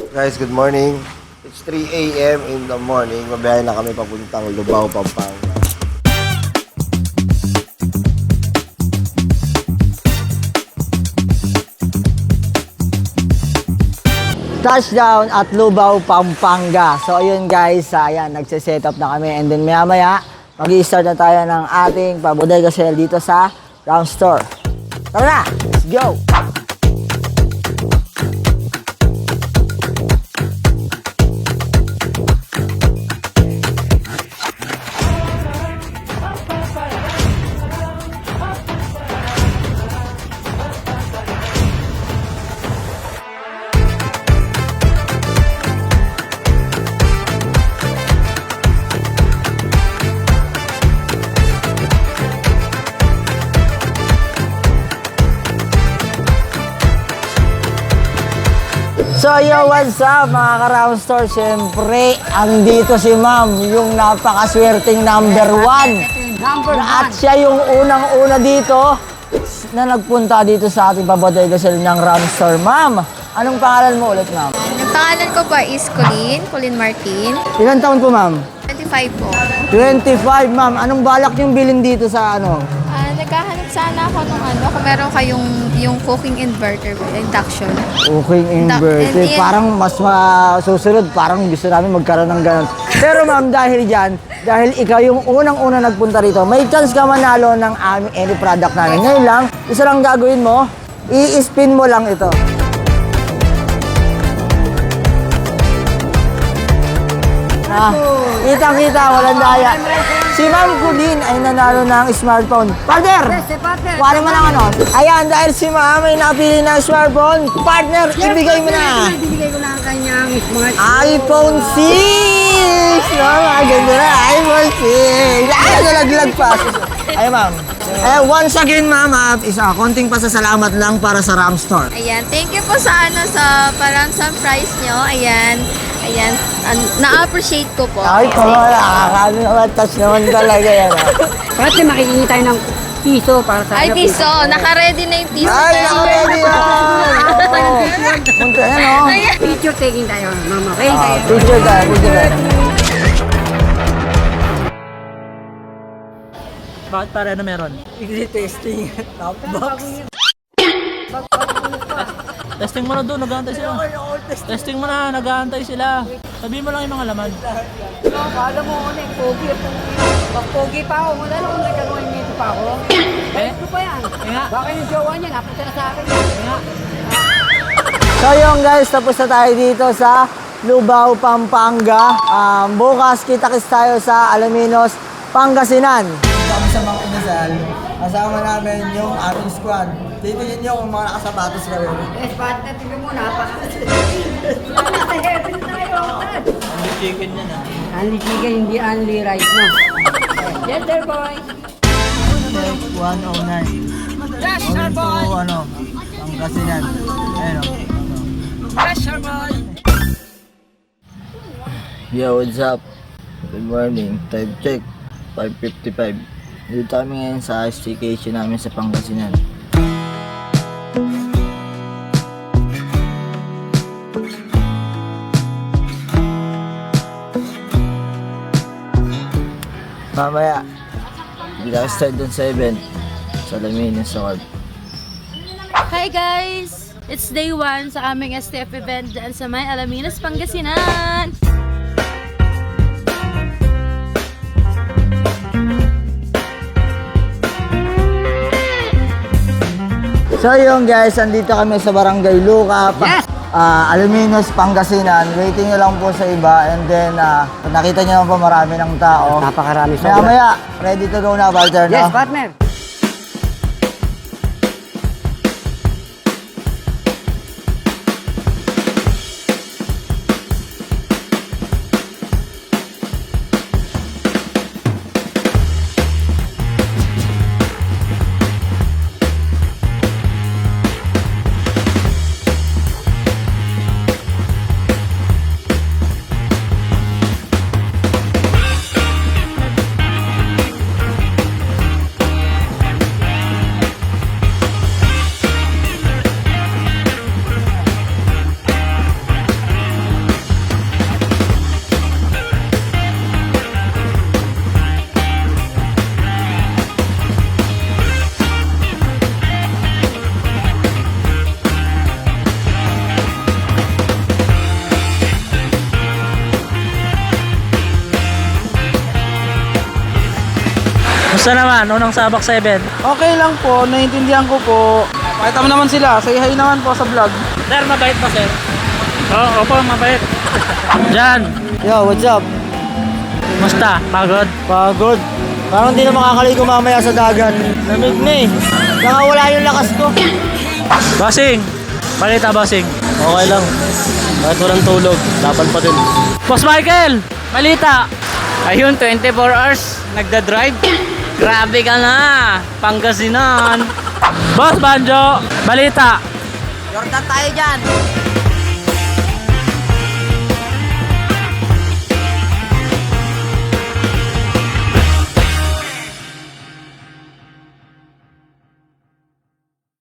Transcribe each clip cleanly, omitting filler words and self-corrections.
Guys, good morning. It's 3 a.m. in the morning. Mabiyahe na kami papuntang Lubao, Pampanga. Touchdown at Lubao, Pampanga. So ayun guys, ayan, nagse-set up na kami and then maya-maya mag-i-start na tayo ng ating pabodega sale dito sa Round Store. Tara na! Let's go! So yo, what's up mga ka-Round Store? Siyempre, andito si ma'am, yung napakaswerteng number 1. At siya yung unang-una dito na nagpunta dito sa ating pabodega sale ng Round Store. Ma'am, anong pangalan mo ulit ma'am? Ang pangalan ko pa is Colleen Martin. Ilan taon po ma'am? 25 po. 25 ma'am. Anong balak yung bilhin dito sa ano? Naghahanap sana ako nung kung meron kayong yung cooking inverter, induction. Cooking inverter. And Parang mas masusunod. Parang gusto namin magkaroon ng ganun. Pero ma'am, dahil dyan, dahil ikaw yung unang-una nagpunta rito, may chance ka manalo ng aming any product namin. Ngayon lang, isa lang gagawin mo, i-spin mo lang ito. Kitang-kita, walang daya. Si Ma'am Colleen ay nanalo ng smartphone. Partner! Wala mo lang ano. Ayan, dahil si Ma'am ay napili ng smartphone. Partner, ibigay mo na. Ibigay ko na ang kanyang smartphone. iPhone 6! Ma'am, ganda na. iPhone 6. Ay, nalaglag pa. Ay, Ma'am. Once again, Ma'am, isa, konting pasasalamat lang para sa Round Store. Ayan, thank you po sa sa parang sa price nyo. Ayan, na-appreciate ko po. Ay, nakakano naman. Touch naman talaga yan. Pati makikingi tayo ng piso para sa Ay, piso. Naka-ready na yung piso. Ay, naka-ready yan! Punta yan, o. Picture taking tayo, mama. Okay, Picture tayo, picture tayo. Bakit pare na meron? Testing. Top box. Testing mo na doon, nag-aantay sila. Testing mo na, nag-aantay sila. Sabihin mo lang yung mga laman. Kala mo ko na yung pogi. Pag pogi pa ako, wala na kung nagkaroon nito pa ako. Ito pa yan. Baka yung jowa niya, napunta na sa akin. So yung guys, tapos na tayo dito sa Lubao, Pampanga. Bukas kita-kits tayo sa Alaminos, Pangasinan. Kami sa mga kinasal, kasama namin yung aming squad. Titingin nyo kung mga nakasapatos kami. Yes, partner, tingnan mo, napakasal. Nasa heaven tayo. Hindi chicken yan ah. Only chicken, hindi only rice, no? Yes, sir, boy. Check 109. Yes, sir, boy. Pangasinan. Ayun o. Yes, sir, boy. Yo, what's up? Good morning. Time check. 5:55. Dito kami ngayon sa staycation namin sa Pangasinan. Mamaya, hindi tayo start dun sa event sa Alaminos sa Ward. Hi guys! It's day 1 sa aming STF event dyan sa may Alaminos, Pangasinan! So yun guys, andito kami sa Barangay Luca, Alaminos, Pangasinan. Waiting nyo lang po sa iba and then nakita nyo naman po marami ng tao. Napakarami sa Maya, ready to go na, partner, no? Yes, partner. Kumusta naman? Unang sabak 7. Okay lang po, naiintindihan ko po. Pakita mo naman sila, say hi naman po sa vlog. Sir, mabait ba sir? Oo, opo, mabait. Jan, Yo, what's up? kumusta? Pagod? Pagod. Parang hindi na makakaligo mamaya sa dagat. Lamig na eh. Nakawala yung lakas ko. Bossing! Balita, bossing. Okay lang. Kahit walang tulog, laban pa din. Boss Michael! Balita! Ayun, 24 hours, nagda-drive. Grabe ka na, Pangasinan. Boss Banjo! Balita! Jordan tayo dyan.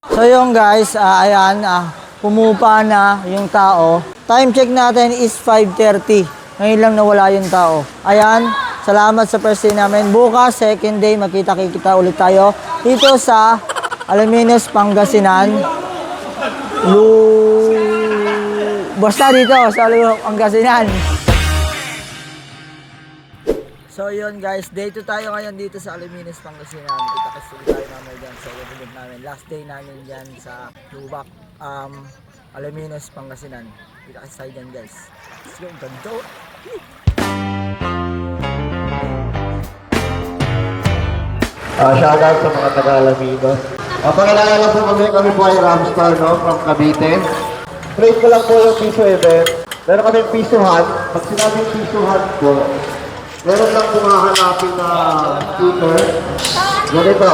So yung guys, ayan, pumupa na yung tao. Time check natin is 5:30. Ngayon lang nawala yung tao. Ayan, salamat sa first day namin. Bukas, second day, makita-kikita ulit tayo dito sa Alaminos, Pangasinan. Basta dito sa Alaminos, Pangasinan. So yun guys, day 2 tayo ngayon dito sa Alaminos, Pangasinan. Kita-kasi tayo namin dyan sa event namin. Last day namin dyan sa Lubak, Alaminos, Pangasinan. Kita-kasi tayo dyan guys. Let's go, ganito. Shoutout sa mga taga-Alaminos. Pangilala lang po kami po ay Ramstar, no, from Cavite. Trade ko lang po yung piso event. Meron kami pisuhan. Pag sinabing pisuhan po, meron lang po hahanapin na sticker. Ganito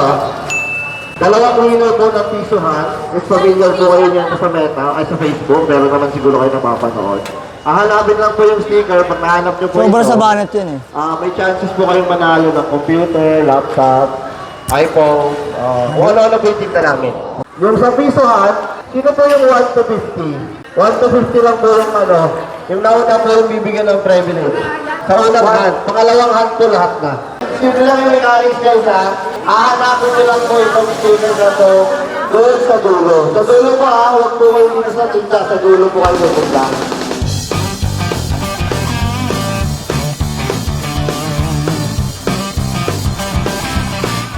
Dalawang winner po ng pisuhan. If familiar po kayo niyan sa Meta, ay sa Facebook, meron naman siguro kayo napapanood. Hahanapin lang po yung sticker. Pag nahanap nyo po Sobra ito, sa banat yun eh. may chances po kayong manalo ng computer, laptop, iPhone, kung ano-ano po yung tinta namin. Yung sa pisuhan, sino po yung 1 to 50? 1 to 50 lang po yung yung nauna po yung bibigyan ng privilege. Sa unang hand, pangalawang hand po lahat na. Sino lang yung mechanics guys ha, hahanapin nyo lang po yung sticker na to doon sa dulo. Sa dulo po huwag po kayo dito sa tinta, sa dulo po kayo pupunta.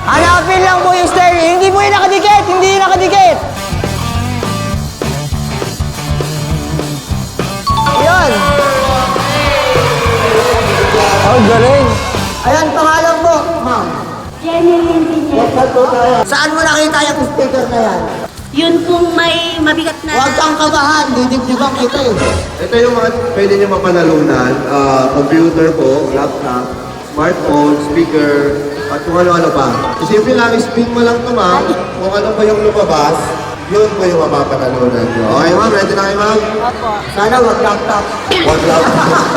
Hanapin lang po yung stereo. Hindi po yung nakadikit. Hindi yung nakadikit. Yan. Oh, galing. Ayan, pangalan po, ma'am. Jenny Engineer. Saan mo nakita yung sticker na yan? Yun pong may mabigat na... Huwag kang kabahan. Didibdiban kita eh. Ito yung mga pwede nyo mapanalunan. Computer po, laptop, smartphone, speaker, at kung ano-ano pa. Simple lang, spin mo lang ito ma'am. Kung ano pa yung lumabas, yun po yung mapapanalunan nyo. Okay ma'am, ready na kayo ma'am? Opo. Sana wag laptop. Wag laptop.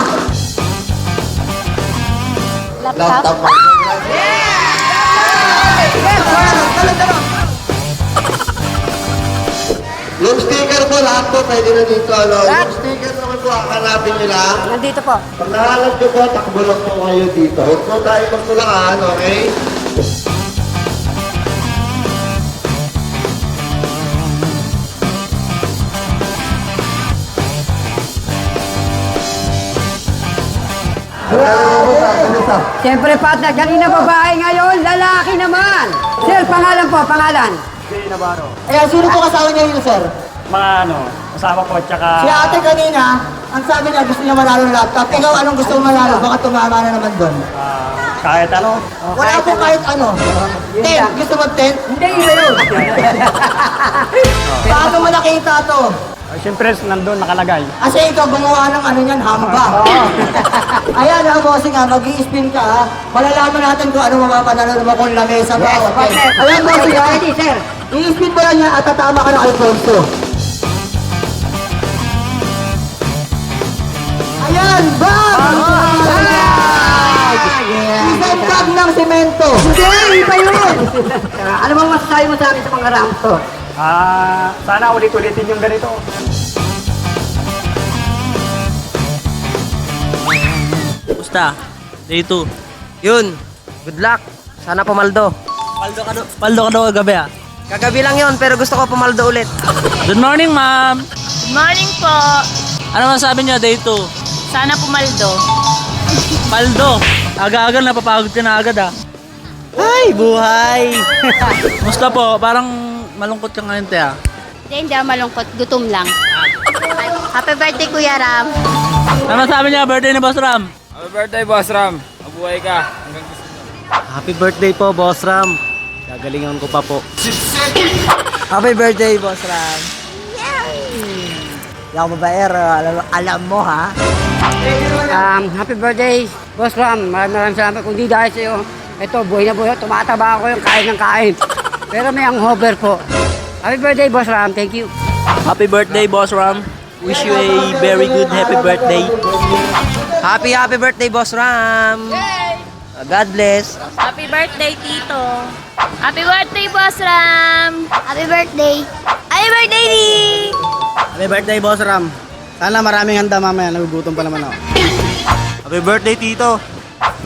Laptop ma'am. Yung sticker po, lahat po pwede na dito. Yung sticker naman po, hakanapin nyo lang. Nandito po. Pag nahanap nyo po, takbo lang po kayo dito. Huwag po tayo magtulangan, okay? Siyempre, partner, kanina babae ngayon, lalaki naman. Sir, pangalan po, pangalan. Ayan, sino po kasama niya yun, sir? Mga kasama ko, tsaka... Si ate kanina, ang sabi niya gusto niya manalo ng laptop. Ikaw, anong gusto mo manalo? Baka tumama na naman doon. kahit ano. Wala po kahit ano. 10. Gusto mo 10? Hindi, yun. Paano mo nakita to? Siyempre, nandun nakalagay. Kasi ikaw gumawa ng ano niyan, hamba. Ayan ha, bossing ha, mag-i-spin ka ha. Malalaman natin kung ano mapapanalo mo kung lamesa ba. Yes, o partner. Ayan, bossing ha. Ready, sir. I-spin mo lang niya at tatama ka ng Alfonso. Ayan, bag! Isang bag ng semento. Hindi, iba yun. Ano bang masasabi mo sa akin sa mga rams to? Sana ulit-ulitin yung ganito. Kumusta? Day 2. Yun, good luck. Sana pumaldo. Paldo ka daw kagabi ah. Kagabi lang yun, pero gusto ko pumaldo ulit. Good morning, ma'am. Good morning po. Ano masabi niyo, Day 2? Sana pumaldo. Paldo. Aga-aga napapagod ka na agad ah. Ay, buhay! Musta po? Parang malungkot ka ngayon, te, ah. Hindi ako malungkot, gutom lang. Happy birthday, Kuya Ram. Ano sabi niya, birthday ni Boss Ram? Happy birthday, Boss Ram. Mabuhay ka. Happy birthday po, Boss Ram. Gagalingan ko pa po. Happy birthday, Boss Ram. Yay! Yung babaero, alam mo ha? Happy birthday, Boss Ram. Maraming salamat. Kung di dahil sa'yo, ito, buhay na buhay. Tumataba ako yung kain ng kain. Pero may ang hover po. Happy birthday, Boss Ram. Thank you. Happy birthday, Boss Ram. Wish you a very good happy birthday. Happy birthday, Boss Ram. God bless. Happy birthday, Tito. Happy birthday, Boss Ram. Happy birthday. Happy birthday, Lee. Happy birthday, Boss Ram. Sana maraming handa mamaya. Nagugutom pa naman ako. Happy birthday, Tito.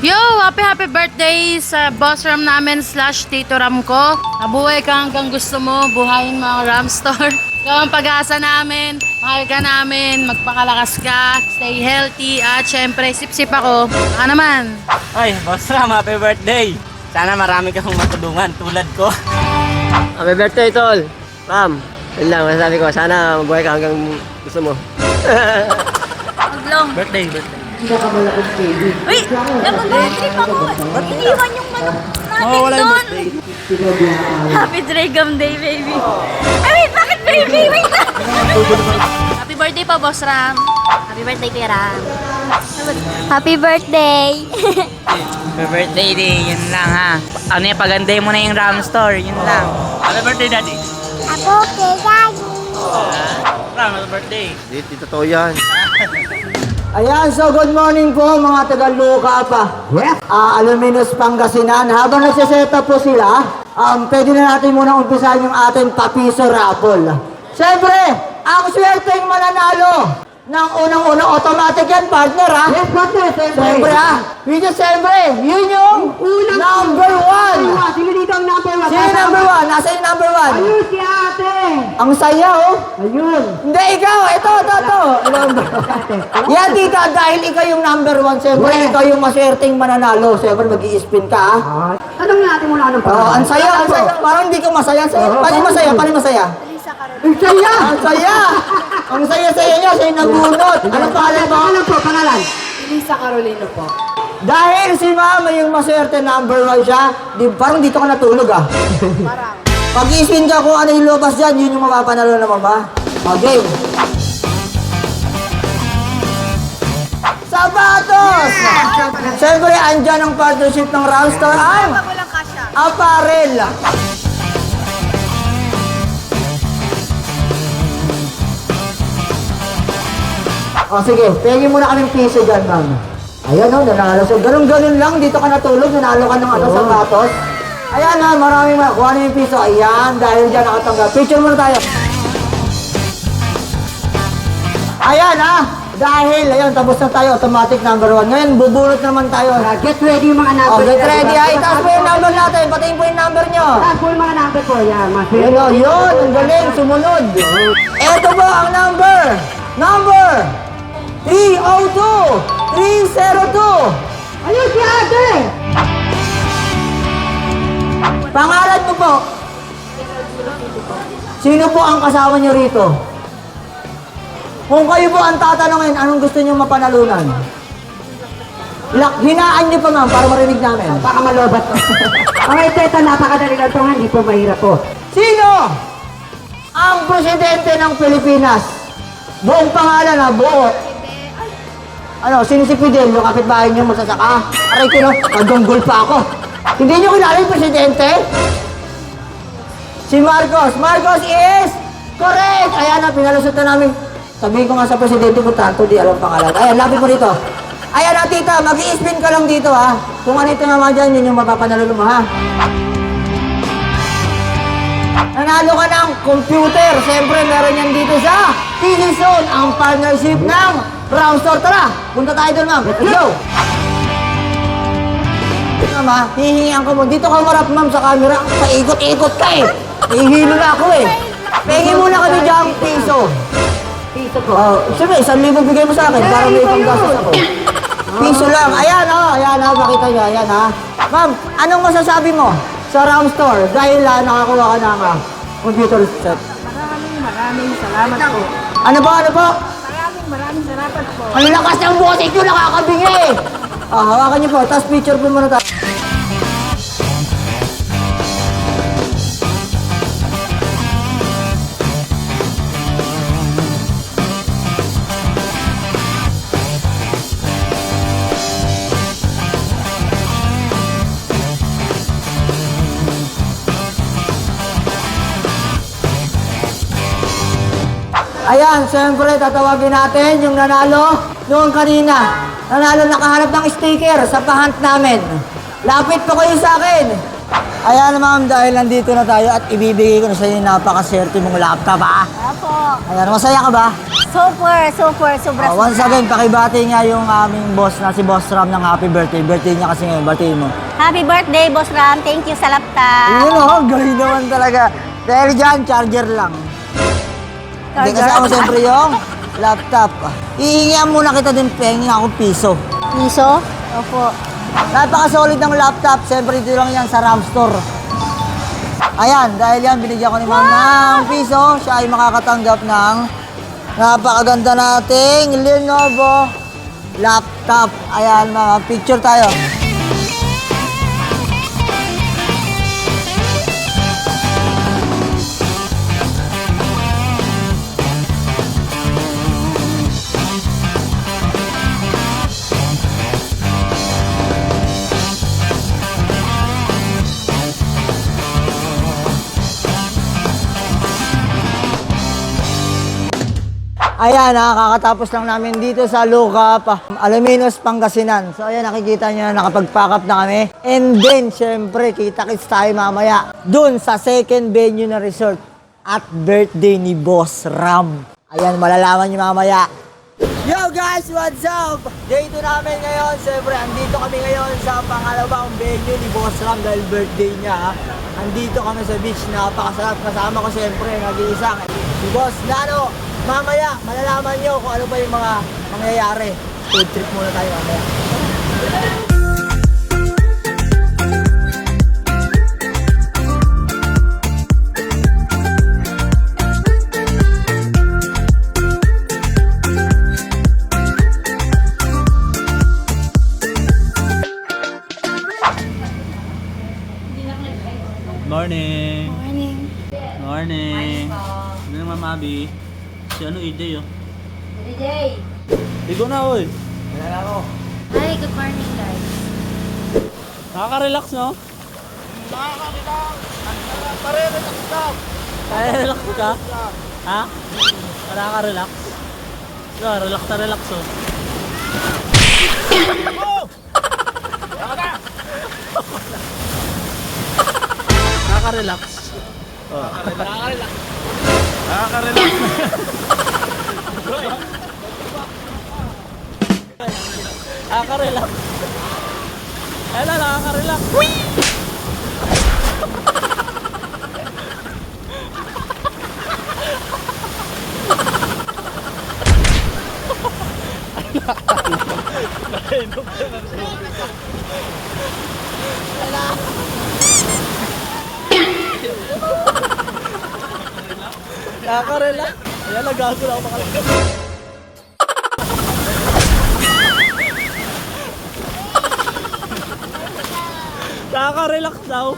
Yo, happy birthday sa Boss Ram namin / Tito Ram ko. Nabuhay ka hanggang gusto mo. Buhayin mo ang Ram Store. Ikaw ang pag-asa namin. Mahal ka namin. Magpakalakas ka. Stay healthy. At syempre, sip-sip ako. Baka naman. Ay, Boss Ram, happy birthday. Sana marami kang matulungan tulad ko. Happy birthday, Tol. Ram, yun lang, masasabi ko. Sana mabuhay ka hanggang gusto mo. Maglong. Birthday. Uy! Nag-birthday pa ko! Ba't iniwan yung manok natin doon? Happy Dragam Day, baby! Ay, wait! Bakit baby? Wait lang! Happy birthday pa, Boss Ram! Happy birthday, Kuya Ram! Happy birthday! Happy birthday day, yun lang ha. Ano yung paganday mo na yung Ram Store, yun lang. Happy birthday, Daddy. Ako kay Daddy. Ram, happy birthday. Hindi totoo yan. Ayan, so good morning po mga taga-Luca pa. Yes. Aluminos Pangasinan. Habang nagsiset up po sila, pwede na natin muna umpisahan yung ating papiso raffle. Siyempre, ang swerteng mananalo ng unang-unang automatic yan, partner ha? Yes, partner, siyempre ha? Siyempre, yun yung number one. Sino dito ang number 1? Sino number one? Nasa yung number one? Ayun, si ate. Ang saya oh. Ayun. Hindi, ikaw. Ito. Yan, tita, dahil ikaw yung number one, siyempre, ikaw yung maswerteng mananalo. Siyempre, mag-i-spin ka, ha? Tanong natin muna anong Oo, ang saya. Parang hindi ka masaya. Paano masaya? Ang saya! Ang saya-saya niya, siya yung nagbunot. Anong pangalan mo? Pangalan? Elisa Carolino po. Dahil si Mama yung maswerte number one siya, parang dito ka natulog, ah. Parang. Pag-i-spin ka kung ano yung lobas dyan, yun yung mapapanalo na Mama. Okay. Sapatos! Siyempre, andyan ang partnership ng Round Store ay Walang kasya. apparel. O sige, pengin muna kaming piso dyan, ma'am. Ayan o, nanalo siya. Ganun-ganun lang, dito ka natulog, nanalo ka ng sapatos. Ayan ha, maraming kuha na yung piso. Ayan, dahil dyan nakatanggap. Picture muna tayo. Ayan ha, dahil, ayun, tapos na tayo, automatic number one. Ngayon, bubulot naman tayo. Get ready yung mga number. O, get ready. Ay, taas po yung number natin. Patingin po yung number nyo. Taas po yung mga number po. Yan, Yun o, yun, ang galing, sumunod. Ito po ang number. Number 302. Ayun, si ate. Pangalan mo po? Sino po ang kasama niyo rito? Kung kayo po ang tatanungin, anong gusto niyo mapanalunan? Hinaan niyo pa ma'am para marinig namin. Baka malobat ko. Okay, ito, napakadali lang ito nga. Hindi po mahirap po. Sino ang presidente ng Pilipinas? Buong pangalan ha, buo. Ano, sino si Fidel? Yung kapitbahay niyo magsasaka? Aray ko no, nagunggol pa ako. Hindi niyo kilala yung presidente? Si Marcos. Marcos is correct! Ayan na, pinalusot na namin. Sabihin ko nga sa presidente ko, tanto di alam pangalan. Ayan, lapit mo dito. Ayan na, tita, mag-i-spin ka lang dito ha. Kung ano ito naman dyan, yun yung mapapanalo mo ha. Nanalo ka ng computer. Siyempre, meron yan dito sa PC Zone, ang partnership ng Round Store. Tara, punta tayo doon, ma'am. Let's go! Ma'am, hihingihan ko mo. Dito ka marap, ma'am, sa camera. Paikot-ikot ka eh. Hihilo na ako eh. Pengin muna kami dyan piso. Piso po. Siyempre, 1,000 bigay mo sa akin para may panggastos ako. Piso lang. Ayan, ayan, makita nyo, ayan, ha. Ma'am, anong masasabi mo sa RAM Store dahil nakakuha ka ng computer set? Maraming salamat po. Ano po? Maraming salamat po. Ang lakas ng boses nyo, nakakabingi eh. Hawakan nyo po, tapos picture po muna tayo. Ayan, siyempre, tatawagin natin yung nanalo noong kanina. Nanalo nakahanap ng sticker sa pahunt namin. Lapit po kayo sa akin. Ayan, ma'am, dahil nandito na tayo at ibibigay ko na sa inyo yung napakaswerte mong laptop, ha? Opo. Ayan, masaya ka ba? Sobra. Once again, pakibati nga yung aming boss na si Boss Ram ng happy birthday. Birthday niya kasi ngayon, batiin mo. Happy birthday, Boss Ram. Thank you sa laptop. Yun galing naman talaga. Dahil dyan, charger lang. Hindi kasama siyempre yung laptop. Ihingihan muna kita din, pengi akong piso. Piso? Opo. Napaka-solid ng laptop. Siyempre dito lang yan sa RAM Store. Ayan, dahil yan, binigyan ko ni ma'am ng piso. Siya ay makakatanggap ng napakaganda nating Lenovo laptop. Ayan, mga picture tayo. Ayan, kakatapos lang namin dito sa Lucap, Alaminos, Pangasinan. So ayan, nakikita nyo na nakapag-pack up na kami. And then, syempre, kita-kits tayo mamaya dun sa second venue na resort at birthday ni Boss Ram. Ayan, malalaman nyo mamaya. Yo guys, what's up? Day 2 namin ngayon. Syempre, andito kami ngayon sa pangalawang venue ni Boss Ram dahil birthday niya. Andito kami sa beach, napakasarap. Kasama ko syempre, nag-iisang si Boss Nano. Mamaya, malalaman nyo kung ano pa yung mga mangyayari. Food trip muna tayo mamaya. Morning. Morning. Ano naman, Mabi? Si ano, EJ, oh. DJ. Ligo na, oy. Hi, good morning, guys. Nakaka-relax, no? Nakaka-relax ka? Ha? Nakaka-relax? Yeah, relax na relax, oh. Nakaka-relax. Oh. Nakaka-relax. Nakaka-relax. Nakaka-relax. Ayun na, nakaka-relax. Nakaka-relax. Ayan, nagago na ako makalagay. Nakaka-relax daw.